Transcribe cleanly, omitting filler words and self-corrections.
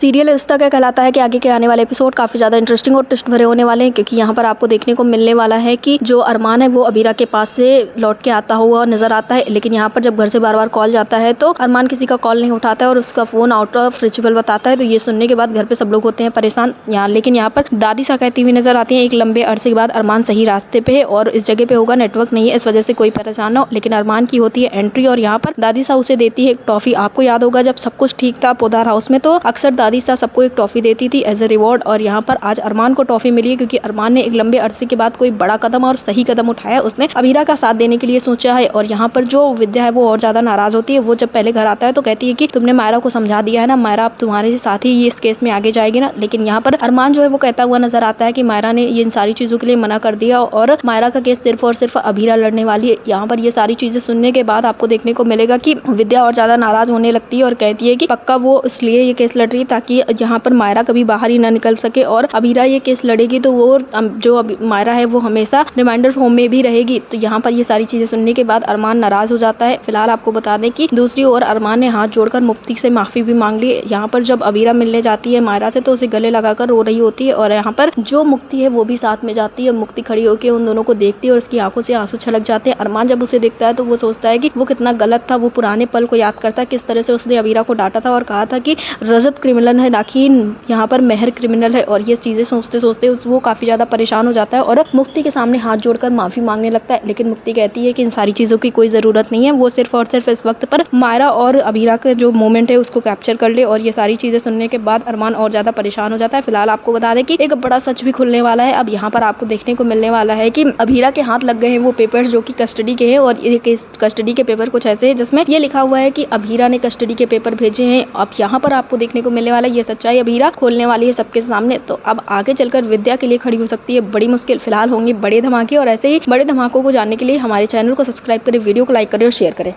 Serial रिश्ता क्या कहलाता है कि आगे के आने वाले एपिसोड काफ़ी ज़्यादा इंटरेस्टिंग और ट्विस्ट भरे होने वाले हैं, क्योंकि यहाँ पर आपको देखने को मिलने वाला है कि जो अरमान है वो अबीरा के पास से लौट के आता हुआ नजर आता है। लेकिन यहाँ पर जब घर से बार बार कॉल जाता है तो अरमान किसी का कॉल नहीं उठाता है और उसका फ़ोन आउट ऑफ रिचेबल बताता है। तो ये सुनने के बाद घर पर सब लोग होते हैं परेशान। लेकिन यहाँ पर दादी सा कहती हुई नजर आती है एक लंबे अरसे के बाद अरमान सही रास्ते पे है और इस जगह पे होगा नेटवर्क नहीं है, इस वजह से कोई परेशान ना हो। लेकिन अरमान की होती है एंट्री और यहाँ पर दादी सा उसे देती है एक टॉफी। आपको याद होगा जब सब कुछ ठीक था पोदार हाउस में तो अक्सर दादी सा सबको एक टॉफी देती थी एज ए रिवॉर्ड, और यहाँ पर आज अरमान को टॉफी मिली है क्योंकि अरमान ने एक लंबे अरसे के बाद कोई बड़ा कदम और सही कदम उठाया। उसने अबीरा का साथ देने के लिए सोचा है। और यहाँ पर जो विद्या है वो और ज्यादा नाराज होती है। वो जब पहले घर आता है तो कहती है कि तुमने मायरा को समझा दिया है ना, मायरा अब तुम्हारे साथ ही ये इस केस में आगे जाएगी ना। लेकिन यहाँ पर अरमान जो है वो कहता हुआ नजर आता है कि मायरा ने इन सारी चीजों के लिए मना कर दिया और मायरा का केस सिर्फ और सिर्फ अबीरा लड़ने वाली है। यहाँ पर ये सारी चीजें सुनने के बाद आपको देखने को मिलेगा कि विद्या और ज्यादा नाराज होने लगती है और कहती है कि पक्का वो इसलिए ये केस लड़ रही ताकि यहाँ पर मायरा कभी बाहर ही ना निकल सके, और अबीरा ये केस लड़ेगी तो वो जो मायरा है वो हमेशा रिमाइंडर होम में भी रहेगी। तो यहाँ पर ये सारी चीजें सुनने के बाद अरमान नाराज हो जाता है। फिलहाल आपको बता दें कि दूसरी ओर अरमान ने हाथ जोड़कर मुक्ति से माफी भी मांग ली। यहाँ पर जब अबीरा मिलने जाती है मायरा से तो उसे गले लगाकर रो रही होती है और यहाँ पर जो मुक्ति है वो भी साथ में जाती है। मुक्ति खड़ी होकर उन दोनों को देखती है और उसकी आंखों से आंसू छलक जाते हैं। अरमान जब उसे देखता है तो वो सोचता है कि वो कितना गलत था। वो पुराने पल को याद करता है, किस तरह से उसने अबीरा को डांटा था और कहा था कि रजत क्रिमिनल है ना कि यहाँ पर मेहर क्रिमिनल है। और ये चीजें सोचते सोचते वो काफी ज्यादा परेशान हो जाता है और मुक्ति के सामने हाथ जोड़कर माफी मांगने लगता है। लेकिन मुक्ति कहती है कि इन सारी चीजों की कोई जरूरत नहीं है, वो सिर्फ और सिर्फ इस वक्त पर मायरा और अबीरा का जो मोमेंट है उसको कैप्चर कर ले। और ये सारी चीजें सुनने के बाद अरमान और ज्यादा परेशान हो जाता है। फिलहाल आपको बता दें कि एक बड़ा सच भी खुलने वाला है। अब यहाँ पर आपको देखने को मिलने वाला है कि अबीरा के हाथ लग गए हैं वो पेपर्स जो कि कस्टडी के हैं, और ये कस्टडी के पेपर कुछ ऐसे हैं जिसमें ये लिखा हुआ है कि अबीरा ने कस्टडी के पेपर भेजे हैं। अब यहाँ पर आपको देखने को मिलने वाला है ये सच्चाई अबीरा खोलने वाली है सबके सामने। तो अब आगे चलकर विद्या के लिए खड़ी हो सकती है बड़ी मुश्किल। फिलहाल होंगे बड़े धमाके, और ऐसे ही बड़े धमाकों को जानने के लिए हमारे चैनल को सब्सक्राइब करें, वीडियो को लाइक करें और शेयर करें।